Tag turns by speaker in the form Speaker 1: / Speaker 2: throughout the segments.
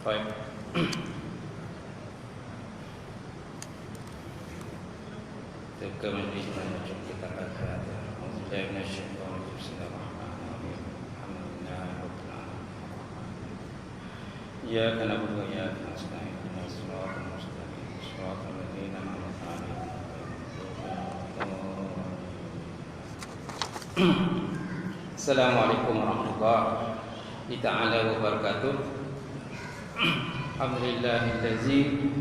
Speaker 1: Baik. Teka majlis macam kita baca. Alhamdulillah minasyaitanir rajim. Bismillahirrahmanirrahim. Alhamdulillah rabbil alamin. Iyyaka na'budu wa iyyaka nasta'in. Ihdinas siratal mustaqim. Shiratal ladzina an'amta 'alaihim. Assalamualaikum warahmatullahi ta'ala wabarakatuh. Alhamdulillahillazi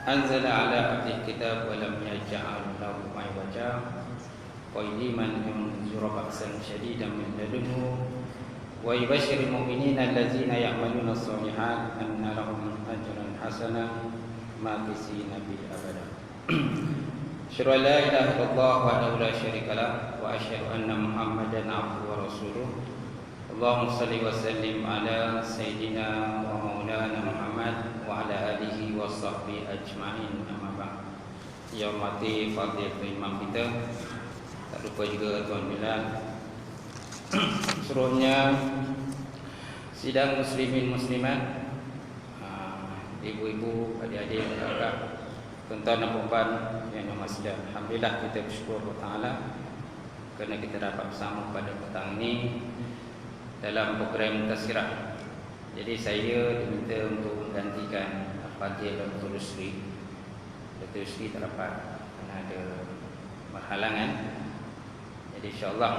Speaker 1: anzala ala abdihi kitab wa lam yaj'al lahu 'iwaja qayyiman yunziru ba'san shadidan min ladunhu wa yubashshirul mu'minina allazina ya'maluna ash-shalihat anna lahum ajran hasanan makisina bihi abada. Asyhadu an la ilaha illallah wahdahu la syarika lah wa asyhadu anna Muhammadan 'abduhu wa rasuluh. Allahumma shalli wa sallim ala sayyidina wa maulana Muhammad wa ala alihi wa sahbihi ajma'in, amma ba'd. Ya hormati fadilatul imam kita, tak lupa juga Tuan Bilal, seluruhnya sidang muslimin muslimat, ibu-ibu, adik-adik, kakak, tuan-tuan dan puan yang bermasjid. Alhamdulillah kita bersyukur kepada Allah kerana kita dapat bersama pada petang ini dalam program Tazkirah. Jadi saya diminta untuk menggantikan Fadil Dr. Rusli. Dr. Rusli tak dapat kerana ada berhalangan. Jadi insyaAllah.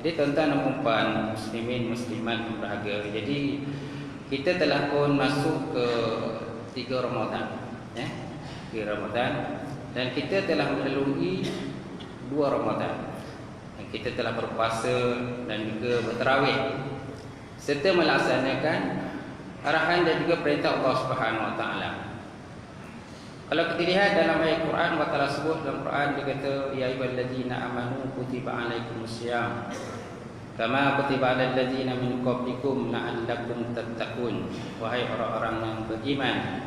Speaker 1: Jadi tuan-tuan dan puan muslimin muslimat yang berbahagia, jadi kita telah pun masuk ke 3 Ramadan, ya, 3 Ramadan, dan kita telah melalui 2 Ramadan. Dan kita telah berpuasa dan juga bertarawih serta melaksanakan arahan dan juga perintah Allah Subhanahu Wa Taala. Kalau kita lihat dalam ayat Quran, Allah Taala sebut dalam Quran, dia kata ya ayyuhallazina amanu kutiba alaikumusiyam kama kutiba alal ladzina min qablikum la'allakum tattaqun. Wahai orang-orang yang beriman,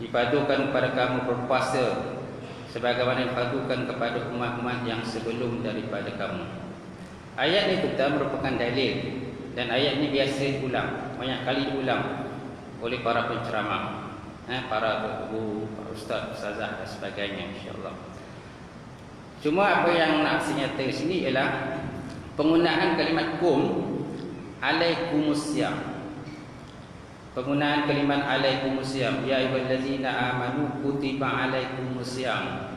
Speaker 1: dipadukan kepada kamu berpuasa sebagaimana dipadukan kepada umat-umat yang sebelum daripada kamu. Ayat ini kita merupakan dalil, dan ayat ini biasa diulang, banyak kali diulang oleh para penceramah, para guru, para ustaz, ustazah dan sebagainya, insya-Allah. Cuma apa yang nak saya nyatakan di sini ialah penggunaan kalimat kum alaikumusiyam. Penggunaan kalimat alaikumusiyam, ya ayyuhallazina amanu kutiba alaikumusiyam.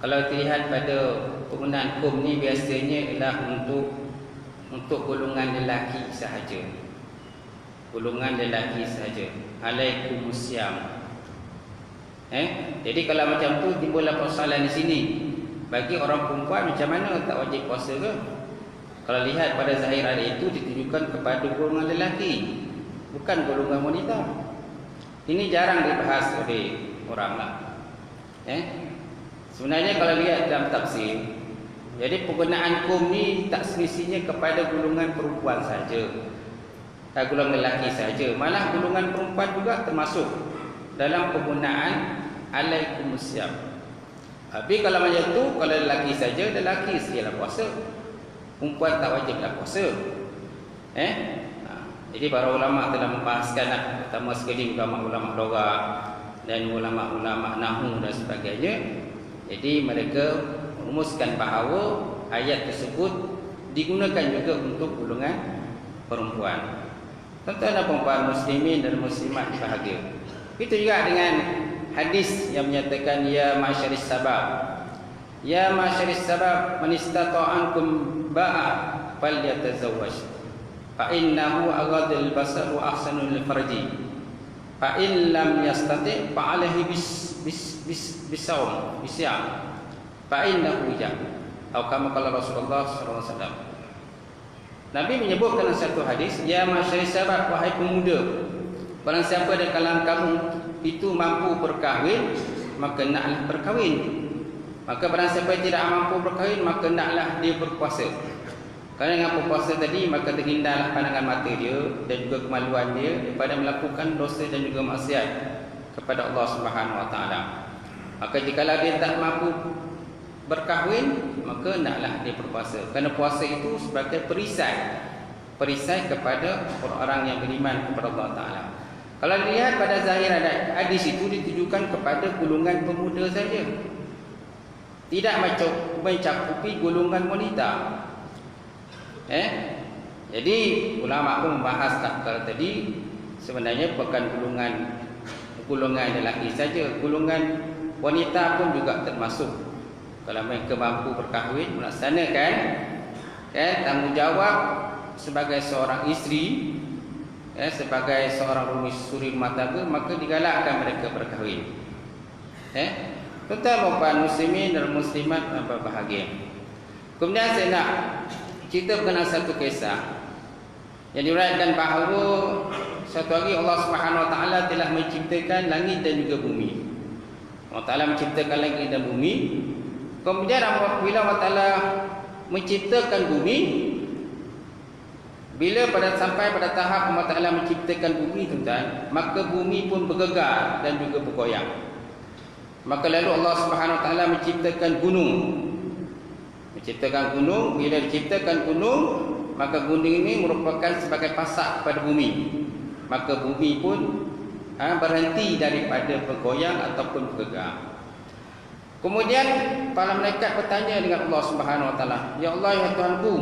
Speaker 1: Kalau dilihat pada penggunaan kum ni biasanya ialah untuk golongan lelaki sahaja. Golongan lelaki sahaja. Alaikumusiyam. Jadi kalau macam tu timbullah persoalan di sini. Bagi orang perempuan macam mana tak wajib puasa ke? Kalau lihat pada zahir ayat itu ditujukan kepada golongan lelaki, bukan golongan wanita. Ini jarang dibahas oleh orang lah. Sebenarnya kalau lihat dalam tafsir, jadi penggunaan kum ni tak semestinya kepada golongan perempuan saja, golongan lelaki saja. Malah golongan perempuan juga termasuk dalam penggunaan alaikumusiyam. Tapi kalau macam tu, kalau lelaki saja, lelaki sajalah puasa, perempuan tak wajiblah puasa. Jadi para ulama telah membahaskan, pertama sekali ulama-ulama lugah dan ulama-ulama nahwu dan sebagainya. Jadi mereka merumuskan bahawa ayat tersebut digunakan juga untuk golongan perempuan. Tuan-tuan dan puan muslimin dan muslimat bahagia. Itu juga dengan hadis yang menyatakan ya ma'syaris sabab, ya ma'syaris sabab man istata'ankum ba'a falyatazawwaj fa innahu aghadul basar wa ahsanul farji fa in lam yastati' fa alaihi bisawm bisyam fa innahu ja. Atau kama qala Rasulullah sallallahu alaihi wasallam. Nabi menyebut dalam satu hadis, ya ma'syaris sabab, wahai pemuda, barang siapa di kalangan kamu itu mampu berkahwin, maka naklah berkahwin. Maka barang siapa yang tidak mampu berkahwin, maka naklah dia berpuasa. Kerana dengan berpuasa tadi, maka terhindarlah pandangan mata dia dan juga kemaluan dia daripada melakukan dosa dan juga maksiat kepada Allah Subhanahu Wa Taala. Maka jikalau dia tak mampu berkahwin, maka naklah dia berpuasa. Kerana puasa itu sebagai perisai kepada orang-orang yang beriman kepada Allah Taala. Kalau dilihat pada zahir hadis itu ditujukan kepada golongan pemuda saja, tidak mencakupi golongan wanita. Jadi ulama pun membahas perkara tadi, sebenarnya bukan golongan lelaki saja, golongan wanita pun juga termasuk. Kalau mereka mampu berkahwin, melaksanakan tanggungjawab sebagai seorang isteri, sebagai seorang suri rumah tangga, maka digalakkan mereka berkahwin. Tuan-tuan muslimin dan muslimat yang berbahagia. Kemudian saya nak cerita mengenai satu kisah yang diriwayatkan bahawa satu hari Allah Subhanahu Wa Taala telah menciptakan langit dan juga bumi. Allah Taala menciptakan langit dan bumi. Kemudian apabila Allah Taala menciptakan bumi, bila sampai pada tahap Allah Ta'ala menciptakan bumi, tuan-tuan, maka bumi pun bergegar dan juga bergoyang. Maka lalu Allah Subhanahu Wa Ta'ala menciptakan gunung. Bila diciptakan gunung, maka gunung ini merupakan sebagai pasak pada bumi. Maka bumi pun berhenti daripada bergoyang ataupun bergegar. Kemudian para malaikat bertanya dengan Allah Subhanahu Wa Ta'ala, "Ya Allah, ya Tuhanku,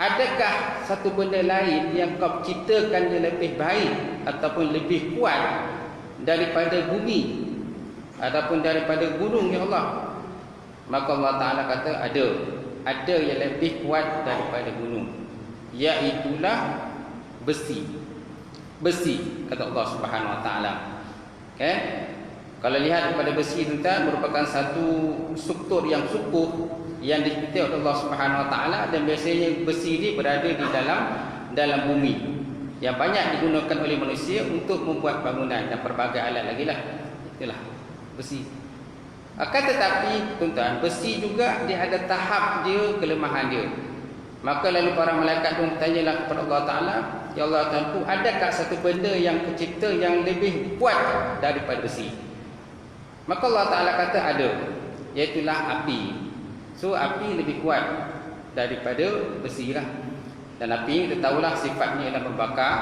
Speaker 1: adakah satu benda lain yang kau ciptakan yang lebih baik ataupun lebih kuat daripada bumi ataupun daripada gunung, ya Allah?" Maka Allah Ta'ala kata, ada yang lebih kuat daripada gunung, iaitulah besi, kata Allah Subhanahu Wa Ta'ala. Kalau lihat kepada besi itu merupakan satu struktur yang sukuh yang dicipta oleh Allah Subhanahu Wa Taala, dan biasanya besi ini berada di dalam bumi yang banyak digunakan oleh manusia untuk membuat bangunan dan pelbagai alat lagi lah. Itulah besi. Akan tetapi tuan-tuan, besi juga dia ada tahap dia, kelemahan dia. Maka lalu para malaikat pun bertanyalah kepada Allah Taala, "Ya Allah Tuhanku, adakah satu benda yang kecipta yang lebih kuat daripada besi?" Maka Allah Ta'ala kata ada, iaitulah api. So api lebih kuat daripada besi lah. Dan api kita tahulah sifatnya adalah membakar,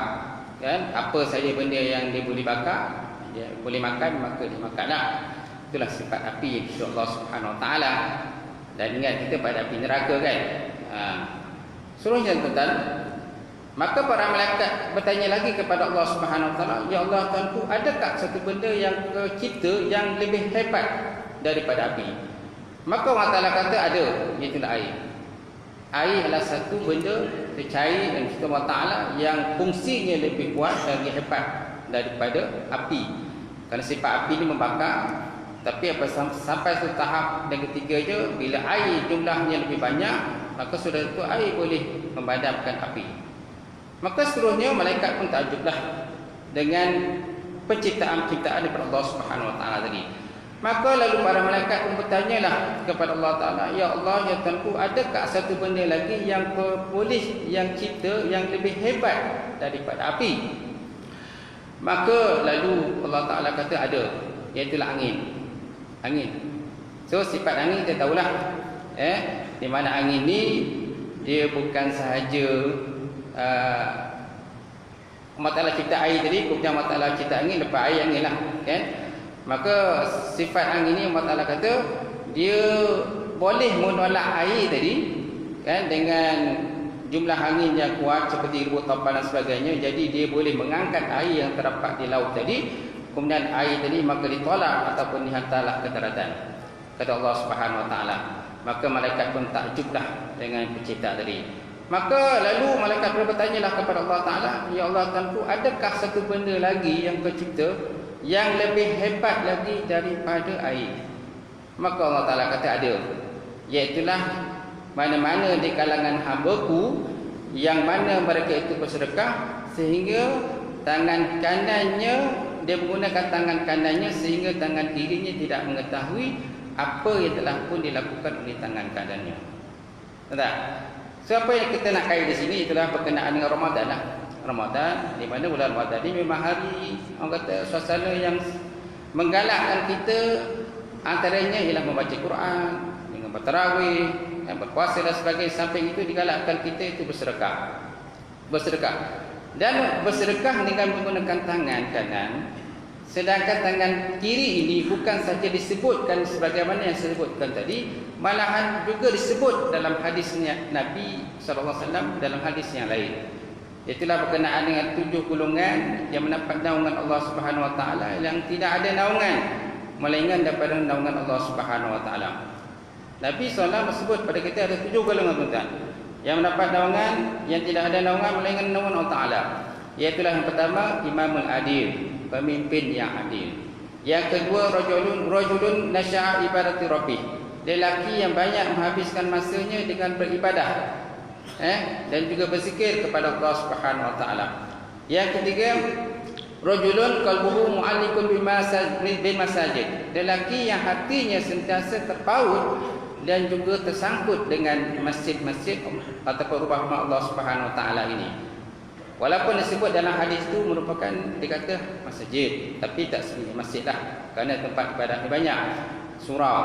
Speaker 1: kan? Apa saja benda yang dia boleh bakar, dia boleh makan, maka dia makanlah. Itulah sifat api yang Allah Subhanahu Wa Ta'ala. Dan ingat kita pada api neraka, kan? Seterusnya tuan-tuan, maka para malaikat bertanya lagi kepada Allah Subhanahu Wa Taala, "Ya Allah Tuhanku, adakah satu benda yang tercipta yang lebih hebat daripada api?" Maka Allah Taala kata ada, iaitulah air. Air adalah satu benda tercair dan Allah Taala yang fungsinya lebih kuat dan lebih hebat daripada api. Kerana sifat api ini membakar, tapi sampai satu tahap yang ketiga je, bila air jumlahnya lebih banyak, maka sudah itu air boleh memadamkan api. Maka seterusnya malaikat pun takjublah dengan penciptaan daripada Allah Subhanahu Wa Taala tadi. Maka lalu para malaikat pun bertanyalah kepada Allah Taala, "Ya Allah, ya Tuhanku, adakah satu benda lagi yang boleh yang cipta yang lebih hebat daripada api?" Maka lalu Allah Taala kata ada, iaitulah angin. So sifat angin kita tahulah, di mana angin ni dia bukan sahaja Allah Ta'ala cipta air tadi, kemudian Allah Ta'ala cipta angin, lepas air angin lah, kan? Maka sifat angin ni Allah Ta'ala kata dia boleh menolak air tadi, kan, dengan jumlah angin yang kuat seperti rebut topan dan sebagainya. Jadi dia boleh mengangkat air yang terdapat di laut tadi, kemudian air tadi maka ditolak ataupun dihantarlah ke daratan, kata Allah Subhanahu Wa Ta'ala. Maka malaikat pun takjublah dengan pencipta tadi. Maka lalu malaikat pun bertanyalah kepada Allah Ta'ala, "Ya Allah Tuhanku, adakah satu benda lagi yang kau cipta yang lebih hebat lagi daripada air?" Maka Allah Ta'ala kata ada, iaitulah mana-mana di kalangan hamba-Ku yang mana mereka itu bersedekah sehingga tangan kanannya, dia menggunakan tangan kanannya sehingga tangan kirinya tidak mengetahui apa yang telah pun dilakukan oleh tangan kanannya. Tak? Siapa yang kita nak kait di sini itulah berkenaan dengan Ramadan lah. Ramadan, di mana bulan Ramadan ini memang hari, orang kata, suasana yang menggalakkan kita, antaranya ialah membaca Quran, dengan bertarawih, berpuasa dan sebagainya. Samping itu digalakkan kita itu bersedekah. Dan bersedekah dengan menggunakan tangan kanan, sedangkan tangan kiri ini bukan saja disebutkan sebagaimana yang saya sebutkan tadi, malahan juga disebut dalam hadisnya Nabi SAW dalam hadis yang lain. Itulah berkenaan dengan 7 golongan yang mendapat naungan Allah Subhanahu Wa Taala, yang tidak ada naungan melainkan daripada naungan Allah Subhanahu Wa Taala. Nabi SAW sebut pada kita ada 7 golongan tuan-tuan yang mendapat naungan, yang tidak ada naungan melainkan naungan Allah Taala. Iaitulah yang pertama, imamul adil, pemimpin yang adil. Yang kedua, rajulun nasya'a ibadati rabbih, lelaki yang banyak menghabiskan masanya dengan beribadah dan juga berzikir kepada Allah Subhanahu Wa Taala. Yang ketiga, rajulun qalbuhu mu'alliqun bil masajid, lelaki yang hatinya sentiasa terpaut dan juga tersangkut dengan masjid-masjid ataupun rumah Allah Subhanahu Wa Taala ini. Walaupun disebut dalam hadis itu merupakan dikata masjid, tapi tak sebenarnya masjid lah, kerana tempat ibadah banyak, surau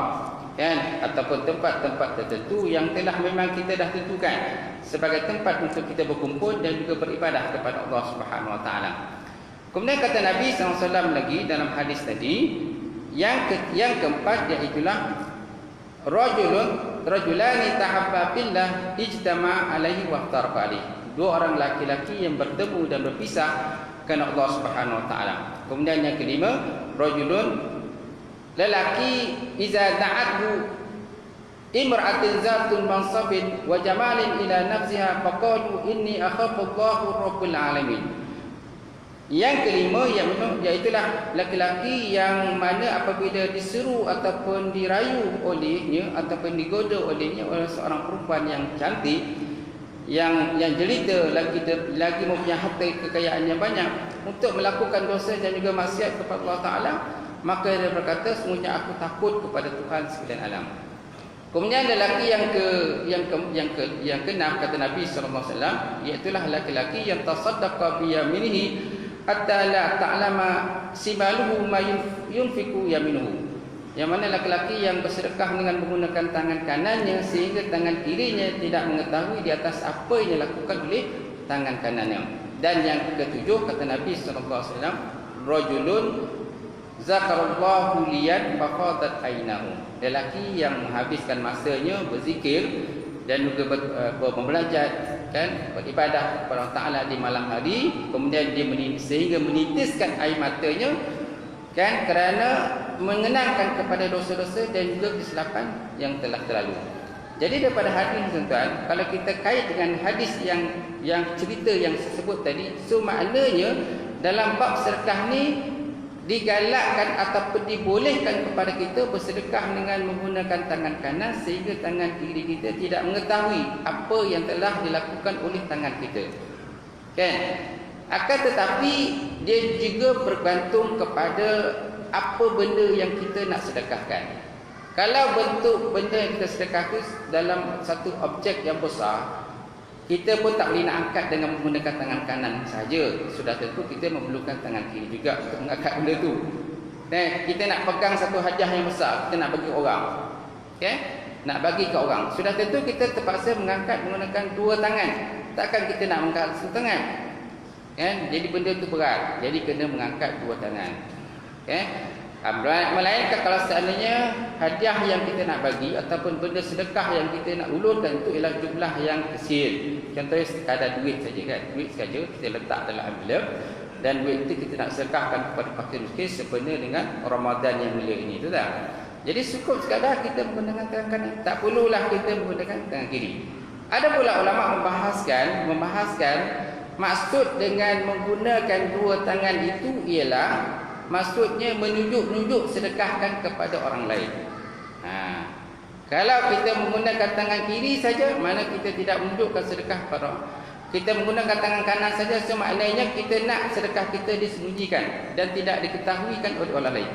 Speaker 1: kan, ataupun tempat-tempat tertentu yang telah memang kita dah tentukan sebagai tempat untuk kita berkumpul dan juga beribadah kepada Allah Subhanahu Wa Taala. Kemudian kata Nabi SAW lagi dalam hadis tadi, yang keempat, iaitulah rajulani tahabba fillah ijtama alaihi wa iftaraqa alaihi, 2 orang laki-laki yang bertemu dan berpisah kerana Allah Subhanahu Wa Taala. Kemudian yang kelima, rajulun, lelaki iza da'athu imra'atin zatun mansabin wa jamalin ila nafsiha faqalu inni akhafu Allahu rabbul alamin. Yang kelima, iaitulah laki-laki yang mana apabila diseru ataupun dirayu olehnya ataupun digoda olehnya oleh seorang perempuan yang cantik, yang jelita, lagi mempunyai harta kekayaan yang banyak, untuk melakukan dosa dan juga maksiat kepada Allah Taala, maka dia berkata, sesungguhnya aku takut kepada Tuhan sekalian alam. Kemudian lelaki yang keenam, kata Nabi SAW, iaitulah laki-laki yang tasaddaqa bi yaminihi hatta la ta'lama simaluhu ma yunfiqu yaminuhu, yang mana laki-laki yang bersedekah dengan menggunakan tangan kanannya sehingga tangan kirinya tidak mengetahui di atas apa yang dilakukan oleh tangan kanannya. Dan yang ketujuh, kata Nabi SAW, rajulun zakarallahu liyan faqadat ainahu, lelaki yang menghabiskan masanya berzikir dan juga belajar kan, beribadah kepada Allah Taala di malam hari, kemudian dia sehingga menitiskan air matanya kan, kerana mengenangkan kepada dosa-dosa dan juga kesilapan yang telah terlalu. Jadi daripada hadis tuan-tuan, kalau kita kait dengan hadis yang cerita yang sebut tadi, so maknanya dalam bab sedekah ni digalakkan ataupun dibolehkan kepada kita bersedekah dengan menggunakan tangan kanan sehingga tangan kiri kita tidak mengetahui apa yang telah dilakukan oleh tangan kita kan. Akan tetapi dia juga bergantung kepada apa benda yang kita nak sedekahkan. Kalau bentuk benda yang kita sedekahkan dalam satu objek yang besar, kita pun tak boleh nak angkat dengan menggunakan tangan kanan saja. Sudah tentu kita memerlukan tangan kiri juga untuk mengangkat benda tu. Kita nak pegang satu hadiah yang besar, kita nak bagi orang, okay? Nak bagi ke orang, sudah tentu kita terpaksa mengangkat menggunakan 2 tangan. Takkan kita nak mengangkat satu tangan kan? Jadi benda tu berat, jadi kena mengangkat 2 tangan, okay? Melainkan kalau seandainya hadiah yang kita nak bagi ataupun benda sedekah yang kita nak ulurkan itu ialah jumlah yang kecil. Contohnya sekadar duit saja kan, duit saja kita letak dalam envelope, dan duit itu kita nak sedekahkan kepada fakir miskin sebenarnya dengan Ramadan yang mulia ini, tu tak? Jadi cukup sekadar kita menggunakan tangan kanan, tak perlulah kita menggunakan tangan kiri. Ada pula ulama membahaskan maksud dengan menggunakan 2 tangan itu ialah maksudnya menunjuk-nunjuk sedekahkan kepada orang lain. Kalau kita menggunakan tangan kiri saja, mana kita tidak menunjukkan sedekah kepada orang. Kita menggunakan tangan kanan saja, semaknanya kita nak sedekah kita disembunyikan dan tidak diketahuikan oleh orang lain.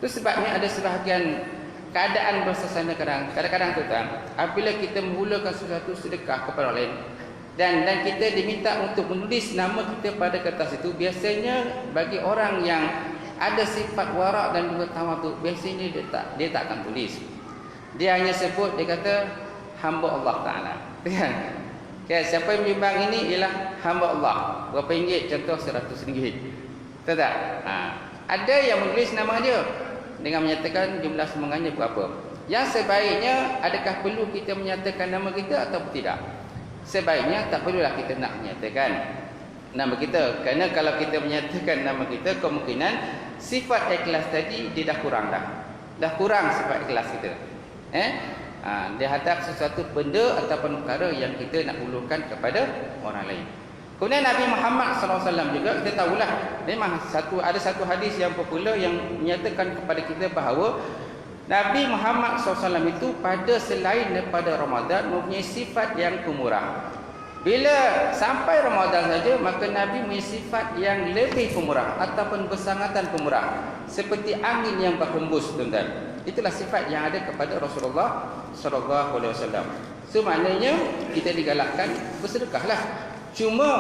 Speaker 1: Itu sebabnya ada sebahagian keadaan bersasana kadang-kadang tu kan, apabila kita memulakan sesuatu sedekah kepada orang lain dan kita diminta untuk menulis nama kita pada kertas itu, biasanya bagi orang yang ada sifat warak dan juga tawaduk, biasanya dia tak akan tulis. Dia hanya sebut, dia kata hamba Allah Taala. Kan? Okay, siapa yang menyumbang ini ialah hamba Allah. Berapa ringgit? Contoh RM100. Betul tak? Ada yang menulis nama dia dengan menyatakan jumlah sumbangannya berapa. Yang sebaiknya, adakah perlu kita menyatakan nama kita atau tidak? Sebaiknya tak perlulah kita nak menyatakan nama kita. Kerana kalau kita menyatakan nama kita, kemungkinan sifat ikhlas tadi dia dah kurang dah. Dah kurang sifat ikhlas kita. Dia hadap sesuatu benda ataupun perkara yang kita nak ulurkan kepada orang lain. Kemudian Nabi Muhammad SAW juga, kita tahulah, memang ada satu hadis yang popular yang menyatakan kepada kita bahawa Nabi Muhammad SAW itu pada selain daripada Ramadan mempunyai sifat yang pemurah. Bila sampai Ramadan saja, maka Nabi mempunyai sifat yang lebih pemurah ataupun bersangatan pemurah, seperti angin yang berhembus, tuan-tuan. Itulah sifat yang ada kepada Rasulullah SAW. So maknanya kita digalakkan bersedekahlah. Cuma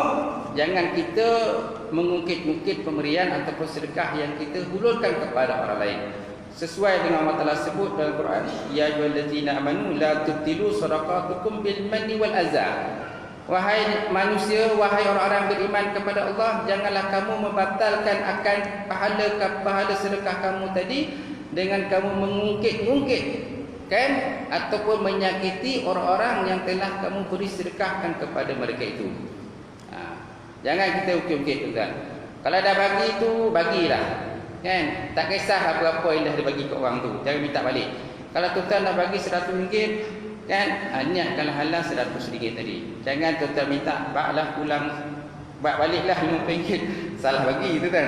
Speaker 1: jangan kita mengungkit-ungkit pemberian ataupun sedekah yang kita hulurkan kepada orang lain. Sesuai dengan Allah Taala sebut dalam Quran, ya ayyuhallazina amanu la tubtilu shadaqatukum bil manni wal adza. Wahai manusia, wahai orang-orang beriman kepada Allah, janganlah kamu membatalkan akan pahala sedekah kamu tadi dengan kamu mengungkit-ungkit, kan, ataupun menyakiti orang-orang yang telah kamu beri sedekahkan kepada mereka itu. Jangan kita ungkit-ungkit, tuan. Kalau dah bagi itu, bagilah, kan. Tak kisah apa-apa yang dah dibagi ke orang tu, jangan minta balik. Kalau tuan dah bagi RM100, kan, niatkanlah halal RM100 tadi. Jangan tuan minta baklah pulang, bak baliklah RM50. Salah bagi, tuan.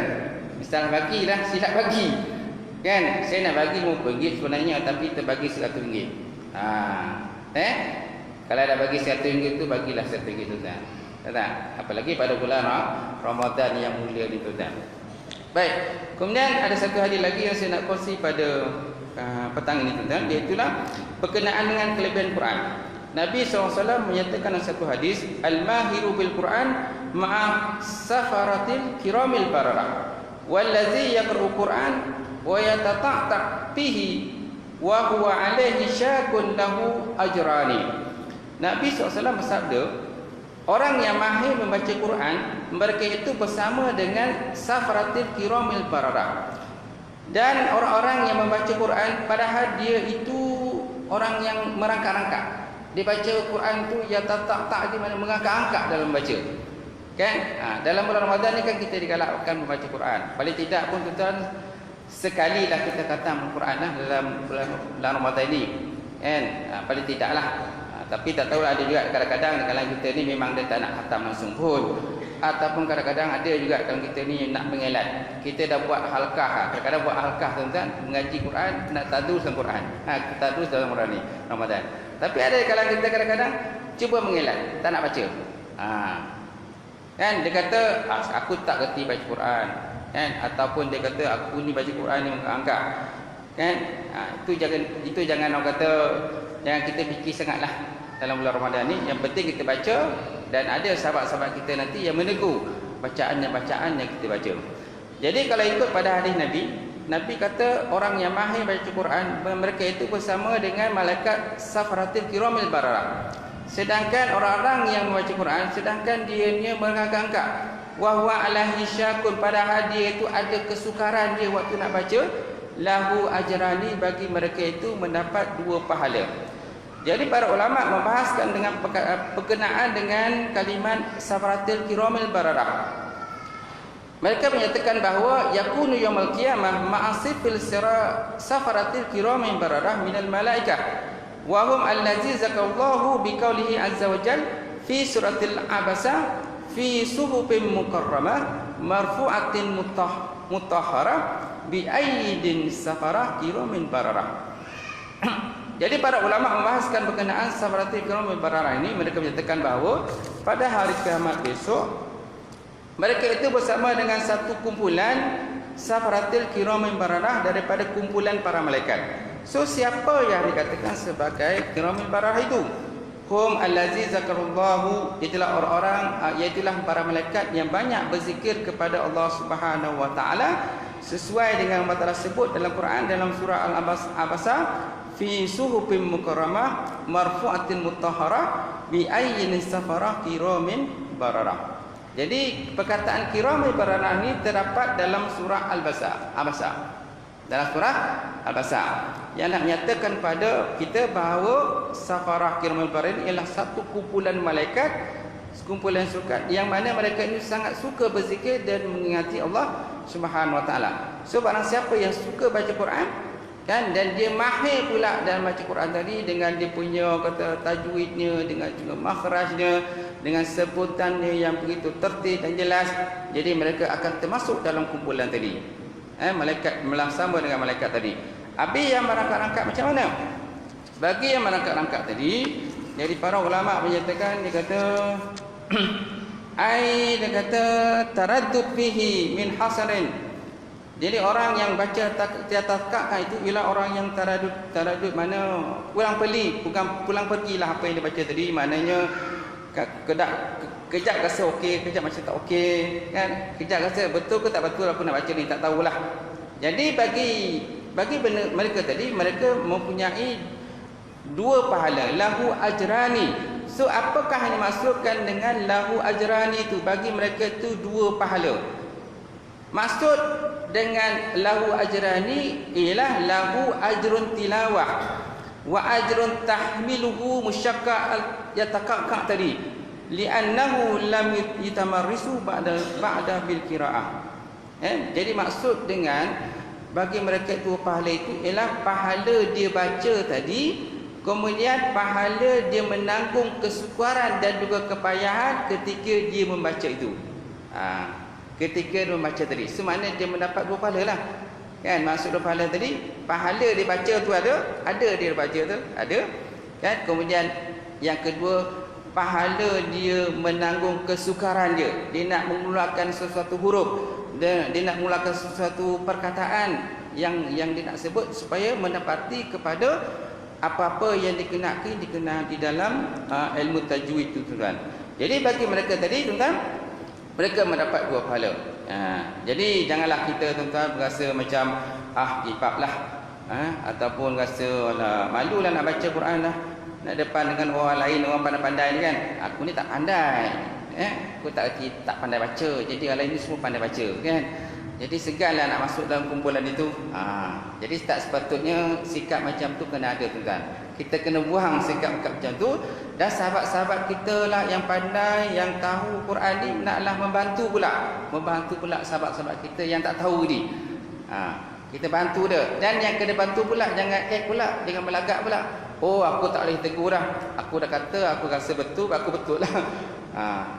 Speaker 1: Salah bagilah, silap bagi. Kan, saya nak bagi RM50 sebenarnya, tapi terbagi RM100. Kalau dah bagi RM100 tu, bagilah RM100 tu, tuan. Tak? Apalagi pada bulan Ramadan yang mulia ni, tuan. Baik, kemudian ada satu hadis lagi yang saya nak kongsi pada petang ini, tuan. Iaitulah berkenaan dengan kelebihan Quran. Nabi SAW menyatakan dalam satu hadis, al-mahiru bil Quran ma'a safaratil kiramil bararah, wallazi yaqra'u Quran wa yatata'ta fihi wa huwa alaihi syakun lahu ajrani. Nabi SAW bersabda, orang yang mahir membaca Quran, mereka itu bersama dengan safaratil kiramil bararah. Dan orang-orang yang membaca Quran, padahal dia itu orang yang merangkak-rangkak. Dia baca Quran tu ya tak di mana mengangkat-angkat dalam baca. Kan? Dalam bulan Ramadan ni kan kita digalakkan membaca Quran. Paling tidak pun tuan, sekali lah kita khatam Quran lah dalam bulan Ramadan ni. Kan? Paling tidaklah. Tapi tak tahu ada juga kadang-kadang kalau kita ni memang dia tak nak khatam langsung pun. Ataupun kadang-kadang ada juga kalau kita ni nak mengelat. Kita dah buat halkah. Kadang-kadang buat halkah, tuan-tuan, mengaji Quran, nak tadrus dalam Quran. Tadrus dalam Quran ni, Ramadan. Tapi ada kalau kita kadang-kadang cuba mengelat, tak nak baca. Kan dia kata aku tak kerti baca Quran, kan, ataupun dia kata aku ni baca Quran ni angkat. Kan? Itu jangan orang kata, jangan kita fikir sangatlah dalam bulan Ramadan ni. Yang penting kita baca, dan ada sahabat-sahabat kita nanti yang menegur bacaan yang kita baca. Jadi kalau ikut pada hadis Nabi kata orang yang mahir baca Quran, mereka itu bersama dengan malaikat safaratil kiramil bararah. Sedangkan orang-orang yang membaca Quran, sedangkan dia mengangkat-angkat, wa huwa alaihi syakun, padahal dia itu ada kesukaran dia waktu nak baca, lahu ajrani, bagi mereka itu mendapat 2 pahala. Jadi para ulama membahaskan dengan berkenaan dengan kalimat safaratil kiramil bararah. Mereka menyatakan bahawa yakunu yaumul qiyamah ma'asifil safaratil kiramil bararah minal malaikah wa hum allazi zakallahu biqaulihi azza wa jalla fi suratil abasa fi suhufin mukarramah marfu'atin mutahharah bi aydin safarah kiramin bararah. Jadi para ulama membahaskan berkenaan safaratil kiramil bararah ini. Mereka menyatakan bahawa pada hari kiamat besok mereka itu bersama dengan satu kumpulan safaratil kiramil bararah daripada kumpulan para malaikat. So siapa yang dikatakan sebagai kiramil bararah itu? Hum allazi zakarullahu, itulah orang-orang, iaitulah para malaikat yang banyak berzikir kepada Allah Subhanahu wa taala, sesuai dengan Allah Taala sebut dalam Quran dalam surah Al-Abasa,
Speaker 2: fi suhufin mukarramah marfu'atin mutahharah bi ayyin safarah kiramin bararah. Jadi perkataan kiramin bararah ni terdapat dalam surah Al-Basa. Dalam surah Al-Basa yang nak menyatakan pada kita bahawa safarah kiramin bararah ini ialah satu kumpulan malaikat, sekumpulan sukat yang mana mereka ini sangat suka berzikir dan mengingati Allah Subhanahu Wa Taala. So barang siapa yang suka baca Quran kan, dan dia mahir pula dalam baca Quran tadi dengan dia punya kata tajwidnya, dengan juga makhrajnya, dengan sebutannya yang begitu tertib dan jelas, jadi mereka akan termasuk dalam kumpulan tadi. Malaikat sama dengan malaikat tadi. Habis yang merangkak-rangkak macam mana? Bagi yang merangkak-rangkak tadi, jadi para ulama menyatakan, dia kata dia kata taraddud fihi min hasarin. Jadi orang yang baca takkan itu ialah orang yang taradud mana pulang pergilah apa yang dia baca tadi, maknanya kejap rasa okey, kejap macam tak okey kan, kejap rasa betul ke tak betul aku nak baca ni, tak tahulah. Jadi bagi mereka tadi, mereka mempunyai dua pahala, lahu ajrani. So apakah yang dimaksudkan dengan lahu ajrani itu? Bagi mereka itu dua pahala. Maksud dengan lahu ajrani ialah lahu ajrun tilawah wa ajrun tahmiluhu musyaqqa yatakakka tadi, li'annahu lam yatamarrisu ba'da bil qiraah. Jadi maksud dengan bagi mereka itu pahala itu ialah pahala dia baca tadi, kemudian pahala dia menanggung kesukaran dan juga kepayahan ketika dia membaca itu. Ketika dia membaca tadi, semakna dia mendapat dua pahala lah kan. Maksud dua pahala tadi, pahala dia baca tu ada dia baca tu ada kan. Kemudian yang kedua, pahala dia menanggung kesukaran dia nak mengeluarkan sesuatu huruf, dia nak mengeluarkan sesuatu perkataan yang dia nak sebut, supaya mendapati kepada apa-apa yang dikenal di dalam ilmu tajwid itu, tuan. Jadi bagi mereka tadi, tuan, mereka mendapat dua pahala. Jadi janganlah kita, tuan-tuan, berasa macam gipap lah, ataupun rasa malu lah nak baca Quran lah, nak depan dengan orang lain, orang pandai-pandai ni kan. Aku ni tak pandai, aku tak pandai baca, jadi orang lain ni semua pandai baca kan. Jadi seganlah nak masuk dalam kumpulan itu. Jadi tak sepatutnya sikap macam tu kena ada, tuan-tuan. Kita kena buang sikap macam tu. Dan sahabat-sahabat kita lah yang pandai, yang tahu Quran ni, naklah membantu pula sahabat-sahabat kita yang tak tahu ni. Kita bantu dia. Dan yang kena bantu pula, jangan pula, jangan melagak pula. Oh, aku tak boleh tegur dah, aku dah kata, aku rasa betul, aku betul lah.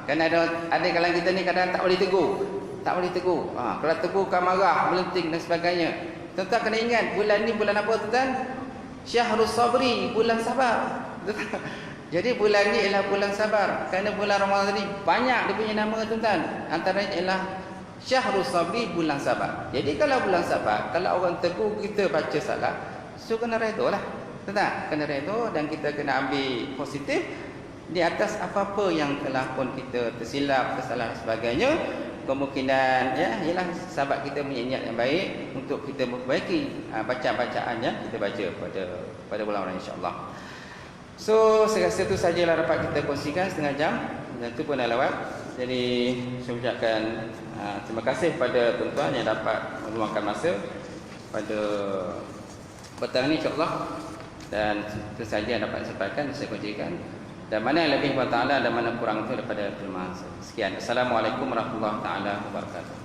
Speaker 2: Kan ada kalangan kita ni kadang tak boleh tegur. Kalau tegur kan marah, melenting dan sebagainya. Tuan-tuan kena ingat, bulan ni bulan apa, tuan-tuan? Syahrus Sabri, bulan sabar. Jadi bulan ni ialah bulan sabar. Kerana bulan Ramadan tadi banyak dia punya nama, tuan-tuan. Antaranya ialah Syahrus Sabri, bulan sabar. Jadi kalau bulan sabar, kalau orang tegur kita baca salah, so kena redha lah, tuan-tuan. Kena redha dan kita kena ambil positif di atas apa-apa yang telah pun kita tersilap, kesalahan dan sebagainya. Kemungkinan ialah sahabat kita punya niat yang baik untuk kita memperbaiki bacaan-bacaan yang kita baca pada bulan Ramadan, insya-Allah. So saya rasa itu sajalah dapat kita kongsikan, setengah jam dan itu pun dah lewat. Jadi saya ucapkan terima kasih pada tuan-tuan yang dapat meluangkan masa pada petang ini, insya-Allah. Dan itu saja yang dapat saya sampaikan, saya kongsikan. Dan mana yang lebih Allah Ta'ala dan mana kurang itu daripada firman. Sekian. Assalamualaikum warahmatullahi taala wabarakatuh.